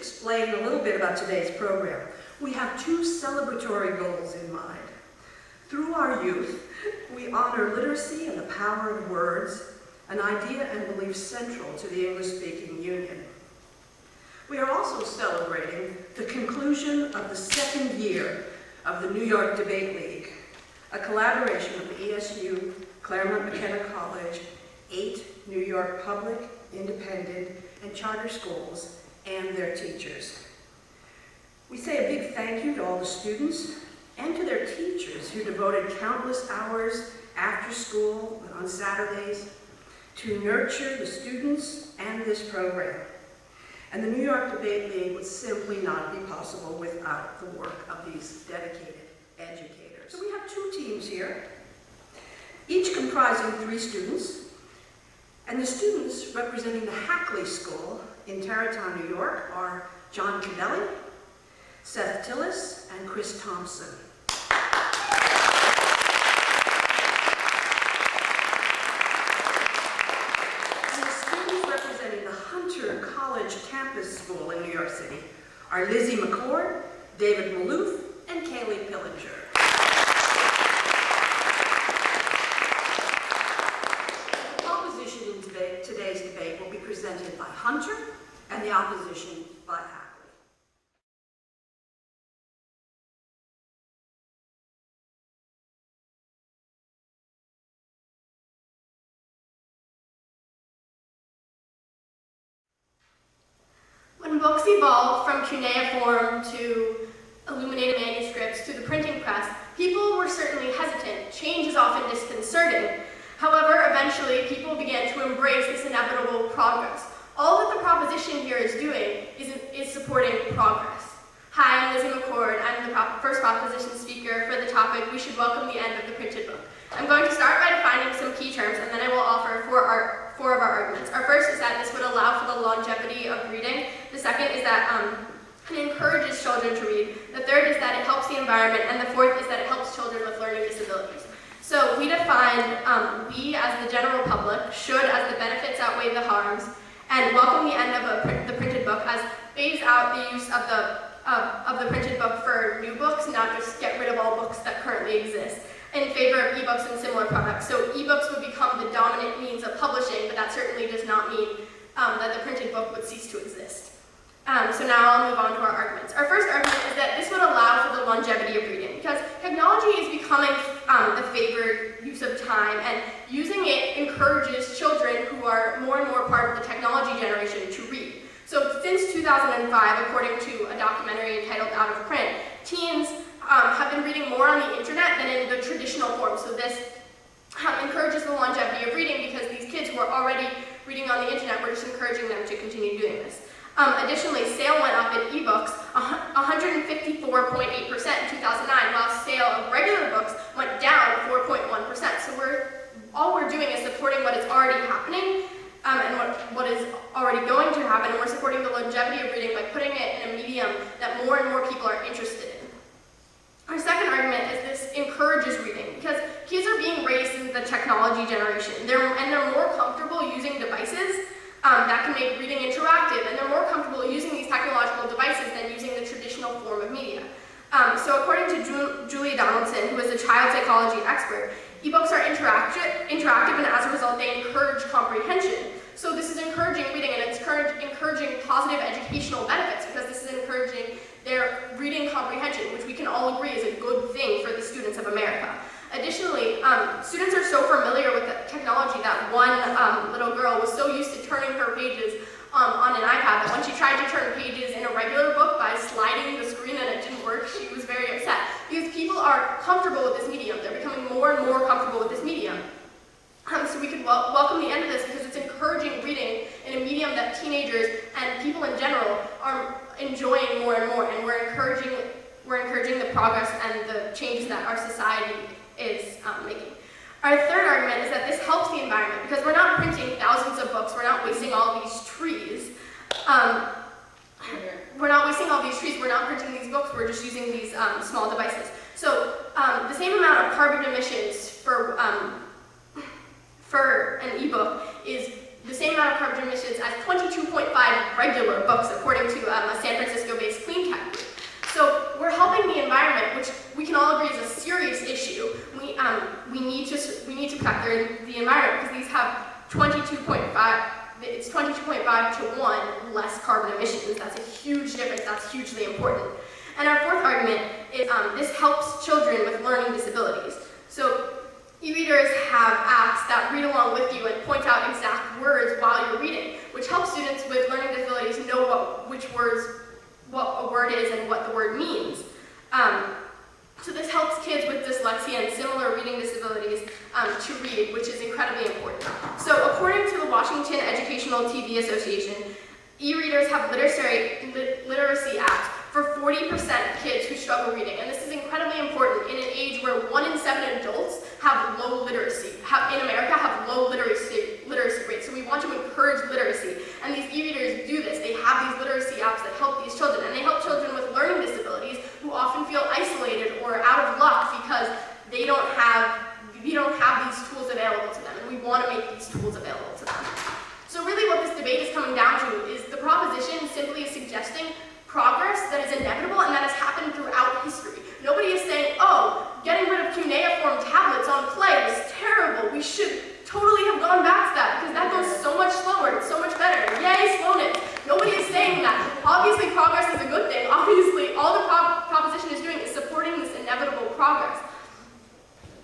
explain a little bit about today's program. We have two celebratory goals in mind. Through our youth, we honor literacy and the power of words, an idea and belief central to the English-speaking Union. We are also celebrating the conclusion of the second year of the New York Debate League, a collaboration of the ESU, Claremont McKenna College, 8 New York public, independent, and charter schools, and their teachers. We say a big thank you to all the students and to their teachers who devoted countless hours after school and on Saturdays to nurture the students and this program. And the New York Debate League would simply not be possible without the work of these dedicated educators. So we have two teams here, each comprising 3 students, and the students representing the Hackley School in Tarrytown, New York are John Cadelli, Seth Tillis, and Chris Thompson. And the students representing the Hunter College Campus School in New York City are Lizzie McCord, David Maloof, and Kaylee Pillinger. The opposition in today's debate will be presented by Hunter, and the opposition by Hackley. When books evolved from cuneiform to illuminated manuscripts to the printing press, people were certainly hesitant. Change is often disconcerting. However, eventually, people began to embrace this inevitable progress. All that the proposition here is doing is supporting progress. Hi, I'm Lizzie McCord. I'm the first proposition speaker for the topic, we should welcome the end of the printed book. I'm going to start by defining some key terms, and then I will offer four of our arguments. Our first is that this would allow for the longevity of reading. The second is that it encourages children to read. The third is that it helps the environment, and the fourth is that it helps children with learning disabilities. So we define we as the general public should, as the benefits outweigh the harms, and welcome the end of the printed book as phase out the use of the printed book for new books, not just get rid of all books that currently exist, in favor of ebooks and similar products. So ebooks would become the dominant means of publishing, but that certainly does not mean that the printed book would cease to exist. So now I'll move on to our arguments. Our first argument is that this would allow for the longevity of reading, because technology is becoming the favored use of time, and using it encourages children who are more and more part of the technology generation to read. So since 2005, according to a documentary entitled Out of Print, teens have been reading more on the internet than in the traditional form. So this encourages the longevity of reading, because these kids who are already reading on the internet, we're just encouraging them to continue doing this. Additionally, sale went up in ebooks 154.8% in 2009, while sale of regular books went down 4.1%. So all we're doing is supporting what is already happening and what is already going to happen, and we're supporting the longevity of reading by putting it in a medium that more and more people are interested in. Our second argument is this encourages reading, because kids are being raised in the technology generation, and they're more comfortable using devices that can make reading interactive, and they're more comfortable using these technological devices than using the traditional form of media. So according to Julia Donaldson, who is a child psychology expert, ebooks are interactive, and as a result, they encourage comprehension. So this is encouraging reading, and it's encouraging positive educational benefits, because this is encouraging their reading comprehension, which we can all agree is a good thing for the students of America. Additionally, students are so familiar with the technology that one little girl was so used to turning her pages on an iPad that when she tried to turn pages in a regular book by sliding the screen and it didn't work, she was very upset. Because people are comfortable with this medium. They're becoming more and more comfortable with this medium. So we could welcome the end of this, because it's encouraging reading in a medium that teenagers and people in general are enjoying more and more, and we're encouraging the progress and the changes that our society is making. Our third argument is that this helps the environment, because we're not printing thousands of books, we're not wasting all these trees. We're not printing these books, we're just using these small devices. So the same amount of carbon emissions for an ebook is the same amount of carbon emissions as 22.5 regular books, according to a San Francisco-based clean tech group. So we're helping the environment, which we can all agree is a serious issue. We need to protect the environment because these have 22.5. It's 22.5 to 1 less carbon emissions. That's a huge difference. That's hugely important. And our fourth argument is this helps children with learning disabilities. So e-readers have apps that read along with you and point out exact words while you're reading, which helps students with learning disabilities know what a word is and what the word means. So this helps kids with dyslexia and similar reading disabilities to read, which is incredibly important. So according to the Washington Educational TV Association, e-readers have literacy apps for 40% of kids who struggle reading. And this is incredibly important in an age where 1 in 7 adults have low literacy, in America have low literacy rates. So we want to encourage literacy. And these e-readers do this. They have these literacy apps that help these children. And they help children with learning disabilities who often feel isolated or out of luck because we don't have these tools available to them. And we want to make these tools available to them. So really what this debate is coming down to is the proposition simply is suggesting progress that is inevitable and that has happened throughout history. Nobody is saying, oh, getting rid of cuneiform tablets on clay was terrible. We should totally have gone back to that because that goes so much slower, it's so much better. Yay, slowness. Nobody is saying that. Obviously, progress is a good thing. Obviously, all the proposition is doing is supporting this inevitable progress.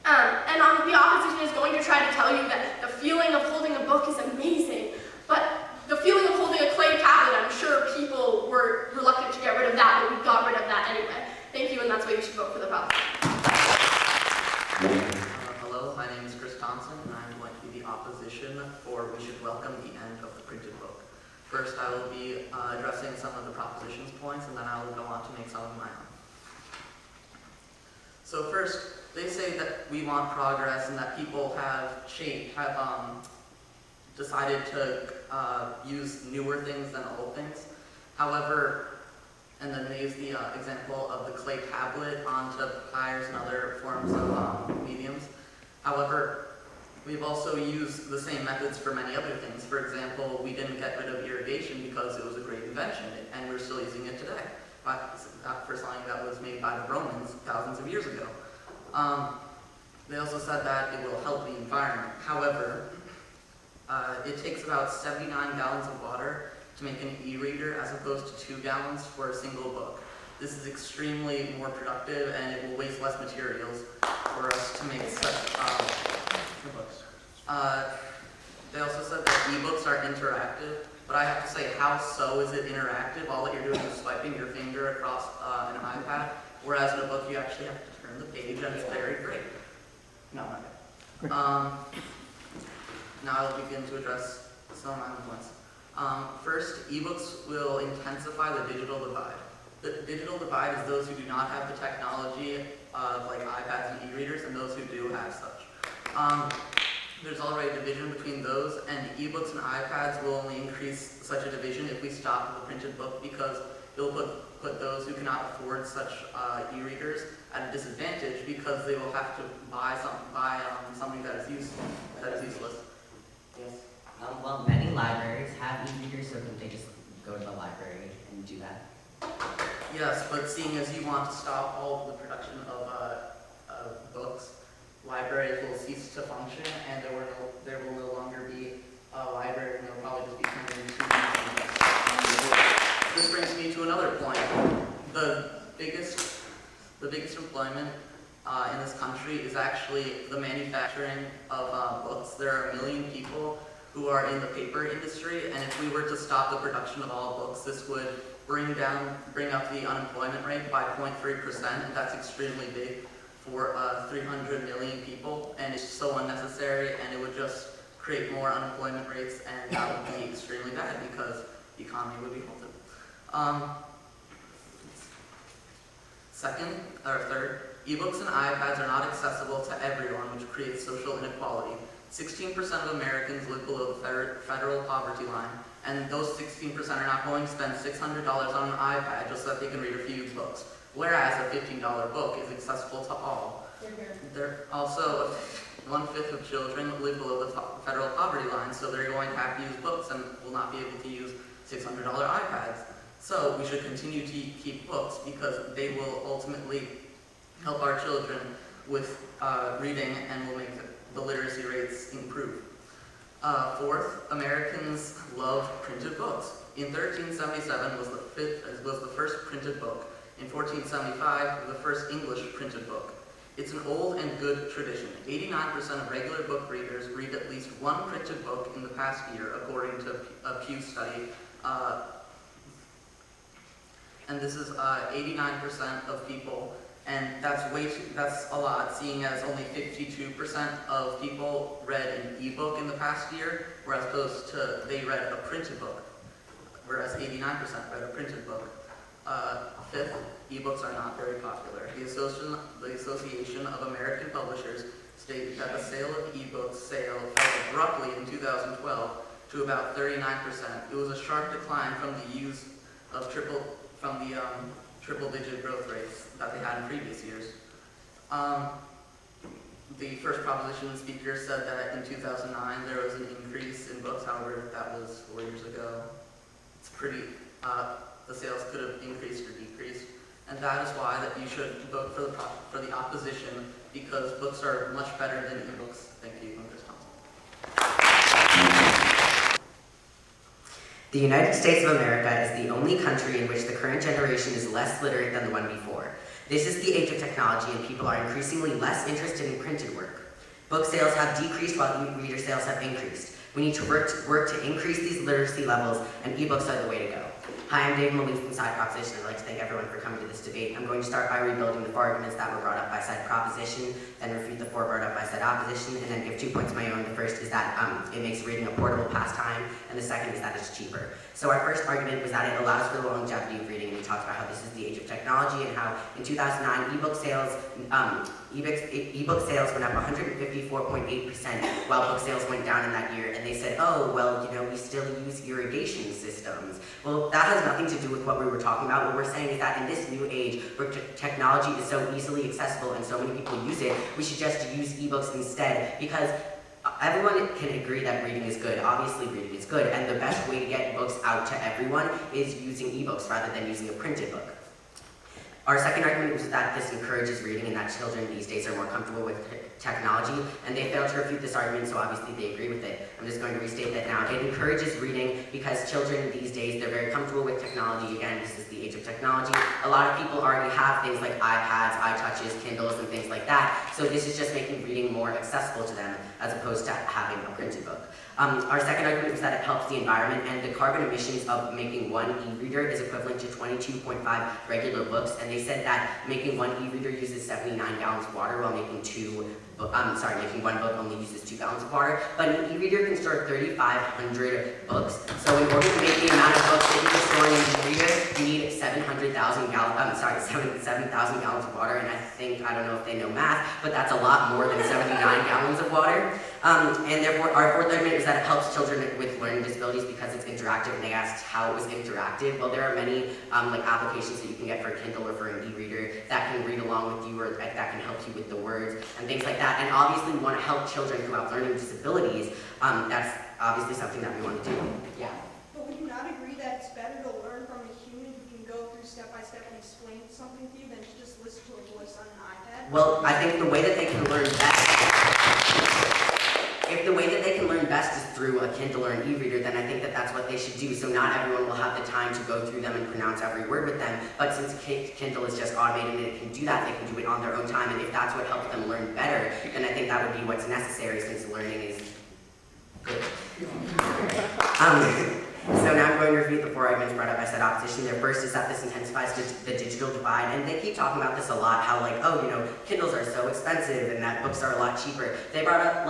And the opposition is going to try to tell you that the feeling of holding a book is amazing, but the feeling of holding a clay tablet, I'm sure people were reluctant to get rid of that, but we got rid of that anyway. Thank you, and that's why you should vote for the proposition. Hello, my name is Chris Thompson, and I'm going to be the opposition for we should welcome the end of the printed book. First, I will be addressing some of the proposition's points, and then I will go on to make some of my own. So first, they say that we want progress and that people have decided to use newer things than old things. However, and then they use the example of the clay tablet onto pliers and other forms of mediums. However, we've also used the same methods for many other things. For example, we didn't get rid of irrigation because it was a great invention, and we're still using it today for something that was made by the Romans thousands of years ago. They also said that it will help the environment. However, it takes about 79 gallons of water to make an e-reader as opposed to 2 gallons for a single book. This is extremely more productive and it will waste less materials for us to make such books. They also said that e-books are interactive, but I have to say, how so is it interactive? All that you're doing is swiping your finger across an iPad, whereas in a book you actually have to turn the page and it's very great. No, not good. Now I'll begin to address some of my own points. First, ebooks will intensify the digital divide. The digital divide is those who do not have the technology of like iPads and e-readers and those who do have such. There's already a division between those, and ebooks and iPads will only increase such a division if we stop the printed book because it'll put those who cannot afford such e-readers at a disadvantage because they will have to buy something that is useless. Yes. Well, many libraries have e-readers, so can they just go to the library and do that? Yes, but seeing as you want to stop all of the production of books, libraries will cease to function, and there will no longer be a library, and they'll probably just be turned into museums. This brings me to another point. The biggest employment in this country is actually the manufacturing of books. There are 1 million people who are in the paper industry, and if we were to stop the production of all books, this would bring up the unemployment rate by 0.3%, and that's extremely big for 300 million people, and it's so unnecessary, and it would just create more unemployment rates, and that would be extremely bad because the economy would be halted. Third, ebooks and iPads are not accessible to everyone, which creates social inequality. 16% of Americans live below the federal poverty line, and those 16% are not going to spend $600 on an iPad just so that they can read a few books, whereas a $15 book is accessible to all. There also, 1/5 of children live below the federal poverty line, so they're going to have to use books and will not be able to use $600 iPads. So we should continue to keep books because they will ultimately help our children with reading and will make the literacy rates improve. Fourth, Americans love printed books. In 1377 was the first printed book. In 1475, the first English printed book. It's an old and good tradition. 89% of regular book readers read at least one printed book in the past year, according to a Pew study. And this is 89% of people, and that's a lot, seeing as only 52% of people read an ebook in the past year, whereas opposed to they read a printed book, whereas 89% read a printed book. Fifth, ebooks are not very popular. The Association of American Publishers stated that the sale of ebooks fell abruptly in 2012 to about 39%. It was a sharp decline from the use of triple-digit growth rates that they had in previous years. The first proposition speaker said that in 2009 there was an increase in books. However, that was 4 years ago. It's pretty. The sales could have increased or decreased, and that is why that you should vote for the opposition, because books are much better than ebooks. Thank you, Congress Council. The United States of America is the only country in which the current generation is less literate than the one before. This is the age of technology, and people are increasingly less interested in printed work. Book sales have decreased while e-reader sales have increased. We need to work to increase these literacy levels, and ebooks are the way to go. Hi, I'm Dave Maloof from Side Proposition. I'd like to thank everyone for coming to this debate. I'm going to start by rebuilding the 4 arguments that were brought up by Side Proposition, then refute the 4 brought up by Side Opposition, and then give 2 points of my own. The first is that it makes reading a portable pastime, and the second is that it's cheaper. So our first argument was that it allows for the longevity of reading, and we talked about how this is the age of technology, and how in 2009 ebook sales went up 154.8%, while book sales went down in that year. And they said, oh, well, we still use irrigation systems. Well, that has nothing to do with what we were talking about. What we're saying is that in this new age, where technology is so easily accessible and so many people use it, we should just use ebooks instead, because everyone can agree that reading is good. Obviously, reading is good, and the best way to get books out to everyone is using ebooks rather than using a printed book. Our second argument was that this encourages reading and that children these days are more comfortable with technology, and they failed to refute this argument, so obviously they agree with it. I'm just going to restate that now. It encourages reading because children these days, they're very comfortable with technology. Again, this is the age of technology. A lot of people already have things like iPads, iTouches, Kindles, and things like that, so this is just making reading more accessible to them as opposed to having a printed book. Our second argument was that it helps the environment, and the carbon emissions of making one e-reader is equivalent to 22.5 regular books, and they said that making one e-reader uses 79 gallons of water, while making making one book only uses 2 gallons of water. But an e-reader can store 3,500 books, so in order to make the amount of books that you can store in an e-reader, you need 7,000 gallons of water, and I don't know if they know math, but that's a lot more than 79 gallons of water. And therefore, our fourth argument is that it helps children with learning disabilities because it's interactive, and they asked how it was interactive. Well, there are many applications that you can get for Kindle or for an e-reader that can read along with you, or that can help you with the words and things like that. And obviously, we want to help children who have learning disabilities. That's obviously something that we want to do. Yeah. But would you not agree that it's better to learn from a human who can go through step by step and explain something to you than to just listen to a voice on an iPad? Well, I think the way that they can learn best is through a Kindle or an e-reader, then I think that that's what they should do. So not everyone will have the time to go through them and pronounce every word with them, but since Kindle is just automated and it can do that, they can do it on their own time, and if that's what helps them learn better, then I think that would be what's necessary, since learning is good. So now I'm going to review the 4 arguments brought up by Side Opposition. Their first is that this intensifies the digital divide, and they keep talking about this a lot, how Kindles are so expensive and that books are a lot cheaper. They brought up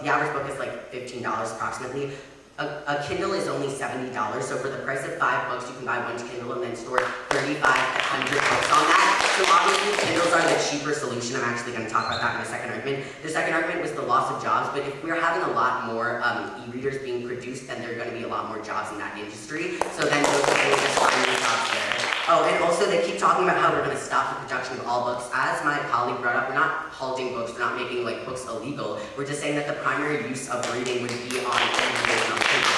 the average book is like $15 approximately. A Kindle is only $70, so for the price of 5 books, you can buy 1 Kindle and then store 3,500 books on that. So obviously, Kindles are the cheaper solution. I'm actually going to talk about that in my second argument. The second argument was the loss of jobs, but if we're having a lot more e-readers being produced, then there are going to be a lot more jobs in that industry. So then those people will just find new jobs there. Oh, and also they keep talking about how we're going to stop the production of all books. As my colleague brought up, we're not halting books, we're not making books illegal. We're just saying that the primary use of reading would be on educational paper.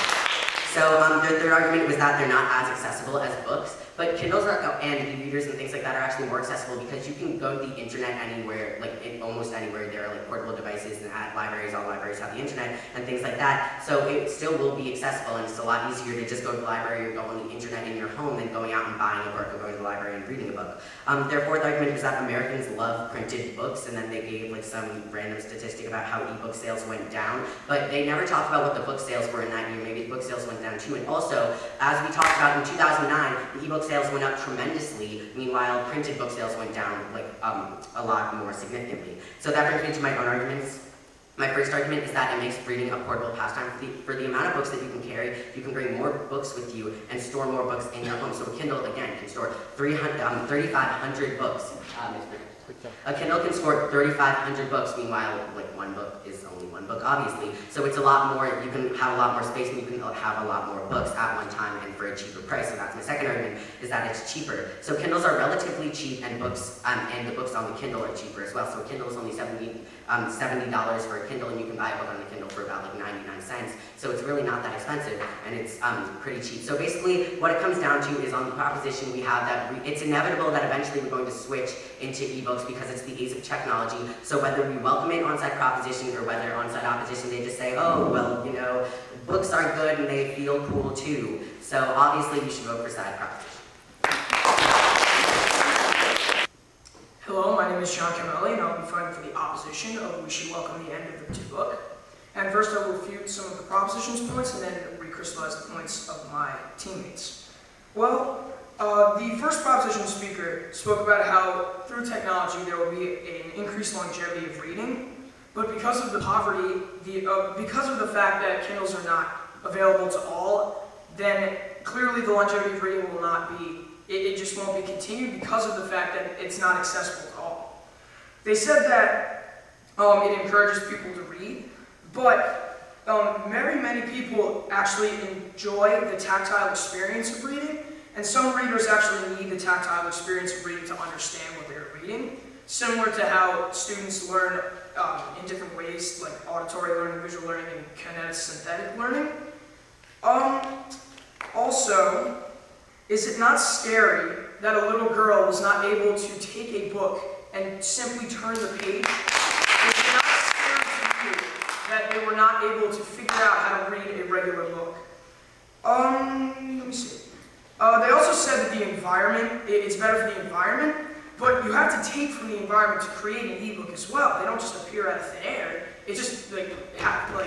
So their third argument was that they're not as accessible as books, but Kindles and e-readers and things like that are actually more accessible because you can go to the internet anywhere, like in almost anywhere. There are like portable devices and at libraries, all libraries have the internet and things like that. So it still will be accessible, and it's a lot easier to just go to the library or go on the internet in your home than going out and buying a book or going to the library and reading a book. Their fourth argument was that Americans love printed books, and then they gave like some random statistic about how ebook sales went down, but they never talked about what the book sales were in that year. Maybe the book sales went down too. And also, as we talked about in 2009, the ebook sales went up tremendously. Meanwhile, printed book sales went down like a lot more significantly. So that brings me to my own arguments. My first argument is that it makes reading a portable pastime. For the amount of books that you can carry, you can bring more books with you and store more books in your home. So a Kindle, again, can store 3,500 books. A Kindle can store 3,500 books, meanwhile, like one book is only one book, obviously. So it's a lot more, you can have a lot more space and you can have a lot more books at one time and for a cheaper price. So that's my second argument, is that it's cheaper. So Kindles are relatively cheap and books, and the books on the Kindle are cheaper as well. So a Kindle is only $70 for a Kindle, and you can buy a book on the Kindle for about like 99 cents. So it's really not that expensive, and it's pretty cheap. So basically, what it comes down to is on the proposition we have that it's inevitable that eventually we're going to switch into ebooks because it's the age of technology. So whether we welcome it on-site proposition or whether on-site opposition, they just say, oh, well, you know, books are good and they feel cool too. So obviously, we should vote for side proposition. Hello, my name is John Camelli, and I'll be fighting for the opposition of we should welcome the end of the book. And first I'll refute some of the proposition's points and then recrystallize the points of my teammates. Well, the first proposition speaker spoke about how through technology there will be an increased longevity of reading, but because of the poverty, because of the fact that Kindles are not available to all, then clearly the longevity of reading will not be, it just won't be continued because of the fact that it's not accessible to all. They said that it encourages people to read, but very many people actually enjoy the tactile experience of reading, and some readers actually need the tactile experience of reading to understand what they're reading, similar to how students learn in different ways, like auditory learning, visual learning, and kinesthetic learning. Also, is it not scary that a little girl was not able to take a book and simply turn the page? Is it not scary to you that they were not able to figure out how to read a regular book? Let me see. They also said that the environment, it's better for the environment, but you have to take from the environment to create an ebook as well. They don't just appear out of thin air. It's just like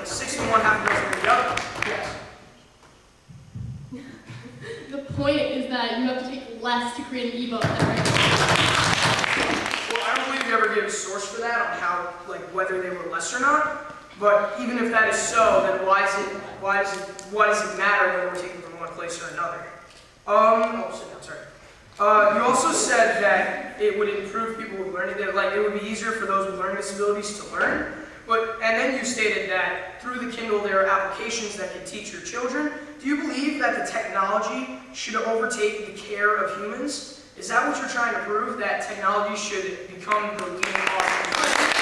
61 happens in the other. Yes. The point is that you have to take less to create an ebook than right. Well, I don't believe you ever gave a source for that on how, like, whether they were less or not. But even if that is so, then why does it matter whether we're taking from one place or another? You also said that it would improve people with learning, that like it would be easier for those with learning disabilities to learn. And then you stated that through the Kindle there are applications that can teach your children. Do you believe that the technology should overtake the care of humans? Is that what you're trying to prove, that technology should become the leading cause of learning?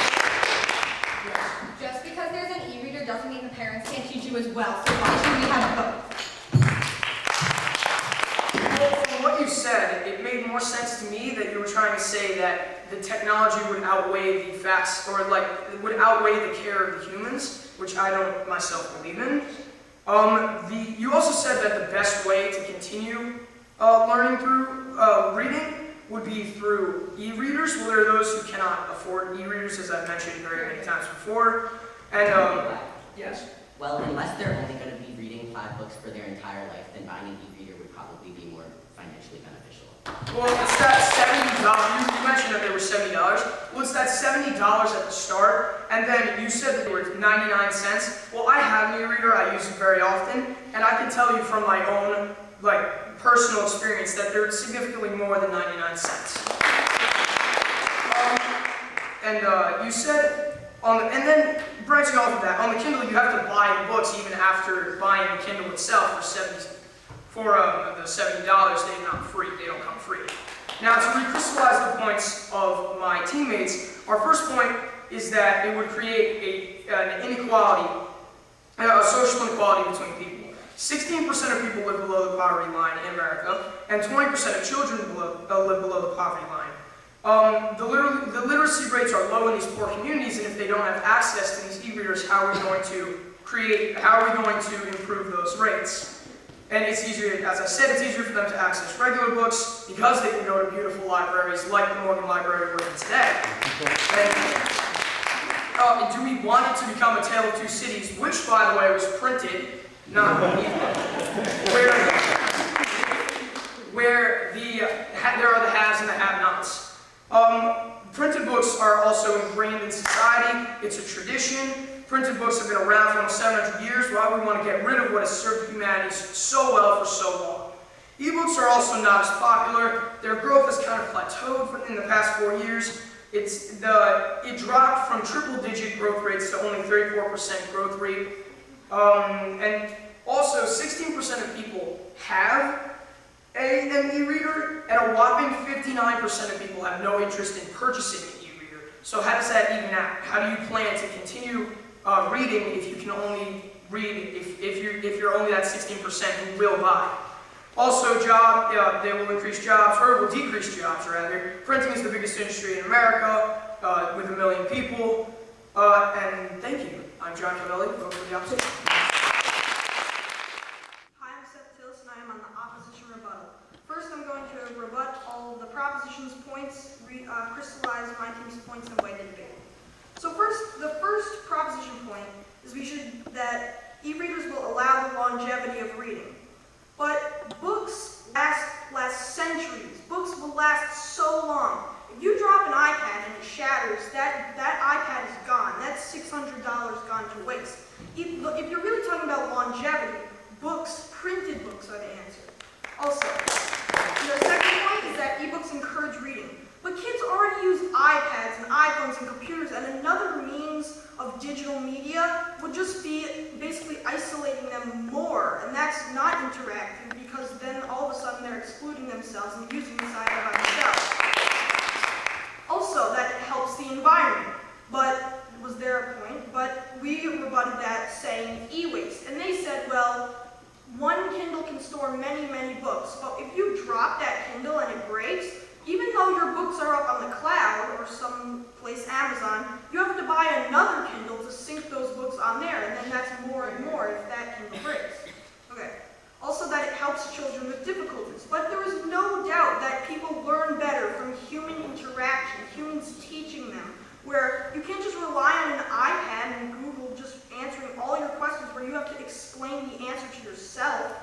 Yes. Just because there's an e-reader doesn't mean the parents can't teach you as well, so why should we have both? Well, from what you said, it made more sense to me that you were trying to say that the technology would outweigh the facts, or like, it would outweigh the care of the humans, which I don't myself believe in. You also said that the best way to continue learning through reading would be through e-readers. Well, there are those who cannot afford e-readers, as I've mentioned very many times before. And, yes? Well, unless they're only going to be reading 5 books for their entire life, then buying an e-reader would probably be more financially beneficial. Well, it's that $70. You mentioned that they were $70. Well, it's that $70 at the start, and then you said that they were 99 cents. Well, I have an e-reader. I use it very often, and I can tell you from my own, like, personal experience that they're significantly more than 99 cents. You said, and then branching off of that, on the Kindle you have to buy the books even after buying the Kindle itself for the $70. They're not free. They don't come free. Now, to recrystallize the points of my teammates, our first point is that it would create an inequality, a social inequality between people. 16% of people live below the poverty line in America, and 20% of children live below the poverty line. The literacy rates are low in these poor communities, and if they don't have access to these e-readers, how are we going to improve those rates? And it's easier, as I said, it's easier for them to access regular books because they can go to beautiful libraries like the Morgan Library we're in today. And do we want it to become a tale of two cities, which, by the way, was printed, not where there are the haves and the have-nots. Printed books are also ingrained in society. It's a tradition. Printed books have been around for almost 700 years. Why would we want to get rid of what has served humanity so well for so long? Ebooks are also not as popular. Their growth has kind of plateaued in the past 4 years. It dropped from triple-digit growth rates to only 34% growth rate. And also, 16% of people have an e-reader, and a whopping 59% of people have no interest in purchasing an e-reader. So how does that even out? How do you plan to continue reading if you can only read if you're only that 16% who will buy? Also, they will increase jobs, or will decrease jobs rather. Printing is the biggest industry in America, with 1 million people. And thank you. I'm John Cavelli, vote for the opposition. Hi, I'm Seth Tillis, and I am on the opposition rebuttal. First, I'm going to rebut all of the proposition's points, crystallize my team's points, and weigh the debate. So the first proposition point is that e-readers will allow the longevity of reading. But books last centuries. Books will last so long. If you drop an iPad and it shatters, that iPad is gone. That's $600 gone to waste. If you're really talking about longevity, printed books are the answer. Also, the second point is that ebooks encourage reading. But kids already use iPads and iPhones and computers, and another means of digital media would just be basically isolating them more, and that's not interactive because then all of a sudden they're excluding themselves and using this iPad by themselves. Also, that helps the environment, but was their point, but we rebutted that saying e-waste, and they said, well, one Kindle can store many, many books, but if you drop that Kindle and it breaks, even though your books are up on the cloud or someplace Amazon, you have to buy another Kindle to sync those books on there, and then that's more and more if that Kindle breaks. Okay. Also that it helps children with difficulties, but there is no doubt that people learn better from human interaction, humans teaching them, where you can't just rely on an iPad and Google just answering all your questions where you have to explain the answer to yourself.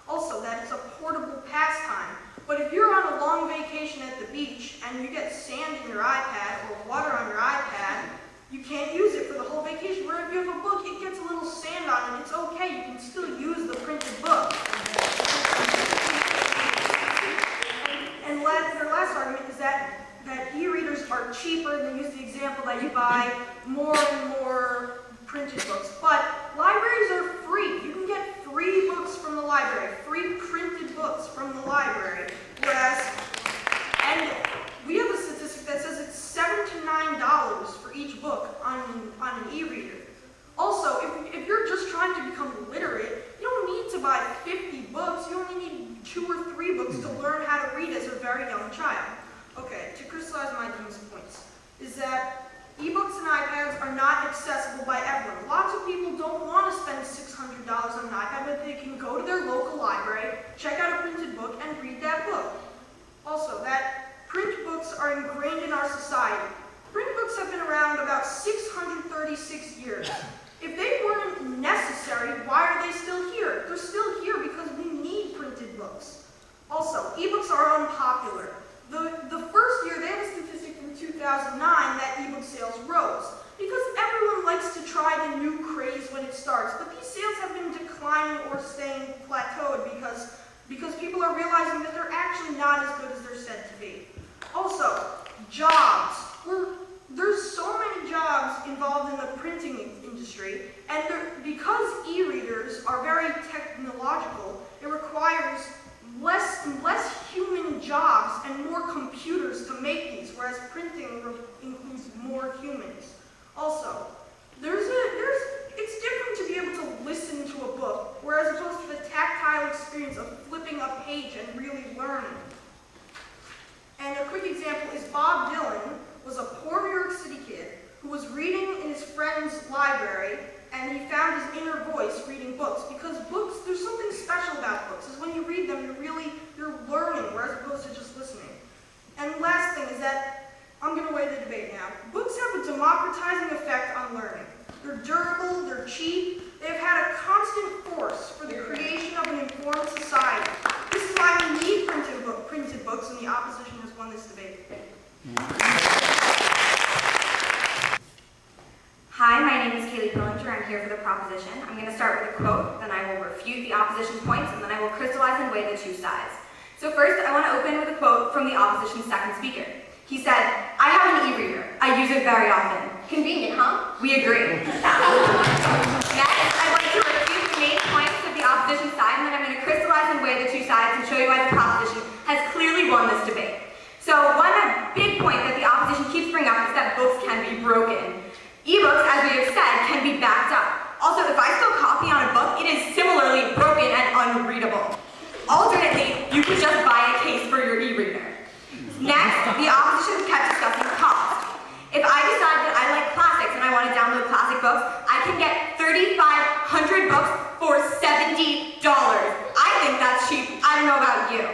Also, that it's a portable pastime. But if you're on a long vacation at the beach and you get sand in your iPad or water on your iPad, you can't use it for the whole vacation. Where if you have a book, it gets a little sand on it, it's okay, you can still use the printed book. And their last argument is that e-readers are cheaper, and they use the example that you buy more and more printed books. But libraries are free. You can get free books from the library, free printed books from the library. And we have a statistic that says it's $7 to $9 for each book on an e-reader. Also, if you're just trying to become literate, you don't need to buy 50 books. You only need 2 or 3 books to learn how to read as a very young child. Okay, to crystallize my team's points, is that ebooks and iPads are not accessible by everyone. Lots of people don't want to spend $600 on an iPad, but they can go to their local library, check out a printed book, and read that book. Also, that print books are ingrained in our society. Print books have been around about 636 years. If they weren't necessary, why are they still here? They're still here because we need printed books. Also, ebooks are unpopular. The first year, they have a statistic from 2009 that ebook sales rose because everyone likes to try the new craze when it starts, but these sales have been declining or staying plateaued because people are realizing that they're actually not as good as they're said to be. Also, jobs. There's so many jobs involved in the printing industry, and because e-readers are very technological, it requires less human jobs and more computers to make these, whereas printing includes more humans. Also, it's different to be able to listen to a book, whereas opposed to the library and he found his inner voice reading books, because books, there's something special about books, is when you read them, you're learning, whereas opposed to just listening. And last thing is that, I'm going to weigh the debate now. Books have a democratizing effect on learning. They're durable, they're cheap, they've had a constant force for the creation of an informed society. This is why we need printed books, and the opposition has won this debate. Hi, my name is Kaylee Pillinger. I'm here for the proposition. I'm going to start with a quote, then I will refute the opposition's points, and then I will crystallize and weigh the two sides. So first, I want to open with a quote from the opposition's second speaker. He said, "I have an e-reader. I use it very often." Convenient, huh? We agree. Next, I'd like to refute the main points of the opposition side, and then I'm going to crystallize and weigh the two sides and show you why the proposition has clearly won this debate. So one big point that the opposition keeps bringing up is that books can be broken. Ebooks, as we have said, can be backed up. Also, if I spill coffee on a book, it is similarly broken and unreadable. Alternately, you could just buy a case for your e-reader. Next, the opposition kept discussing cost. If I decide that I like classics and I want to download classic books, I can get 3,500 books for $70. I think that's cheap. I don't know about you.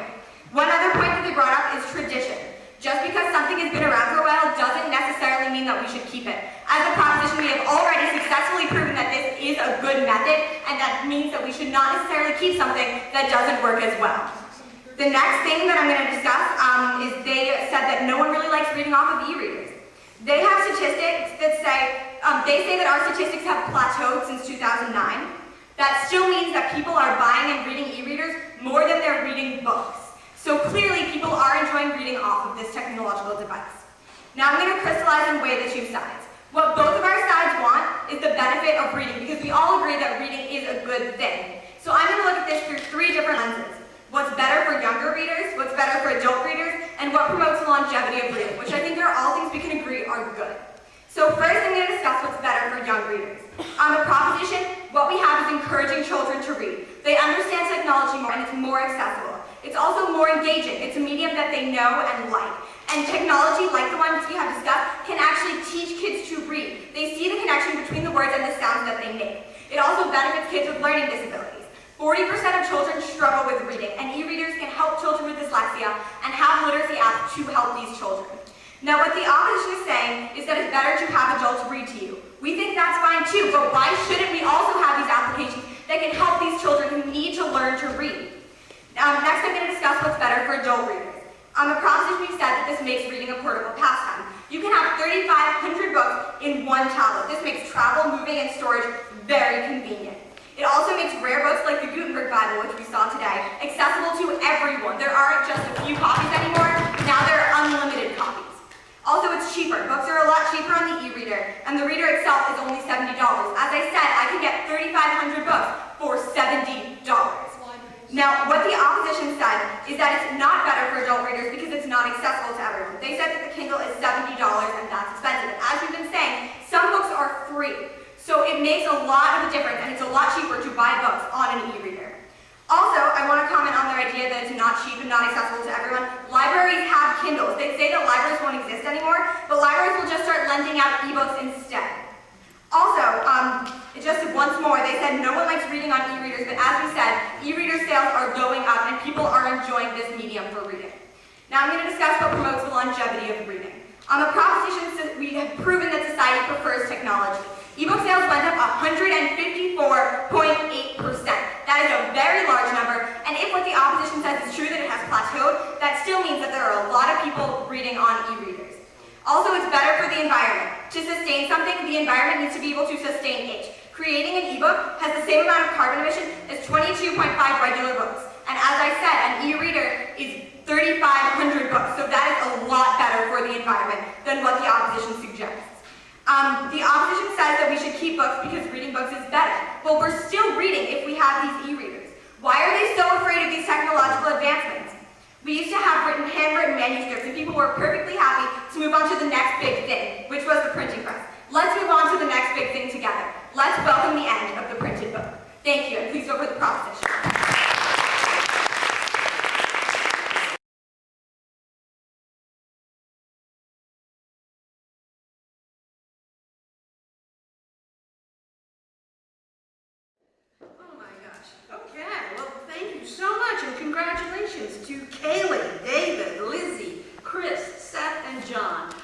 One other point that they brought up is tradition. Just because something has been around for a while doesn't necessarily mean that we should keep it. As a proposition, we have already successfully proven that this is a good method, and that means that we should not necessarily keep something that doesn't work as well. The next thing that I'm going to discuss is they said that no one really likes reading off of e-readers. They have statistics that say that our statistics have plateaued since 2009. That still means that people are buying and reading e-readers more than they're reading books. So clearly, people are enjoying reading off of this technological device. Now I'm going to crystallize and weigh the two sides. What both of our sides want is the benefit of reading, because we all agree that reading is a good thing. So I'm going to look at this through three different lenses. What's better for younger readers, what's better for adult readers, and what promotes the longevity of reading, which I think are all things we can agree are good. So first I'm going to discuss what's better for young readers. On the proposition, what we have is encouraging children to read. They understand technology more and it's more accessible. It's also more engaging. It's a medium that they know and like. And technology, like the ones we have discussed, can actually teach kids to read. They see the connection between the words and the sounds that they make. It also benefits kids with learning disabilities. 40% of children struggle with reading, and e-readers can help children with dyslexia and have literacy apps to help these children. Now, what the opposition is saying is that it's better to have adults read to you. We think that's fine too, but why shouldn't we also have these applications that can help these children who need to learn to read? Next, I'm going to discuss what's better for adult readers. On the proposition, we've said that this makes reading a portable pastime. You can have 3,500 books in one tablet. This makes travel, moving, and storage very convenient. It also makes rare books like the Gutenberg Bible, which we saw today, accessible to everyone. There aren't just a few copies anymore. Now there are unlimited copies. Also, it's cheaper. Books are a lot cheaper on the e-reader, and the reader itself is only $70. As I said, I can get 3,500 books for $70. Now, what the opposition said is that it's not better for adult readers because it's not accessible to everyone. They said that the Kindle is $70 and that's expensive. And as we've been saying, some books are free. So it makes a lot of a difference, and it's a lot cheaper to buy books on an e-reader. Also, I want to comment on their idea that it's not cheap and not accessible to everyone. Libraries have Kindles. They say that libraries won't exist anymore, but libraries will just start lending out e-books instead. Also, just once more, they said no one likes reading on e-readers, but as we said, e-reader sales are going up and people are enjoying this medium for reading. Now I'm going to discuss what promotes the longevity of reading. On the proposition, we have proven that society prefers technology. E-book sales went up 154.8%. That is a very large number, and if what the opposition says is true, that it has plateaued, that still means that there are a lot of people reading on e-readers. Also, it's better for the environment. To sustain something, the environment needs to be able to sustain it. Creating an e-book has the same amount of carbon emission as 22.5 regular books. And as I said, an e-reader is 3,500 books, so that is a lot better for the environment than what the opposition suggests. The opposition says that we should keep books because reading books is better. Well, we're still reading if we have these e-readers. Why are they so afraid of these technological advancements? We used to have handwritten manuscripts, and people were perfectly happy to move on to the next big thing, which was the printing press. Let's move on to the next big thing together. Let's welcome the end of the printed book. Thank you, and please vote for the proposition. Congratulations to Kaylee, David, Lizzie, Chris, Seth, and John.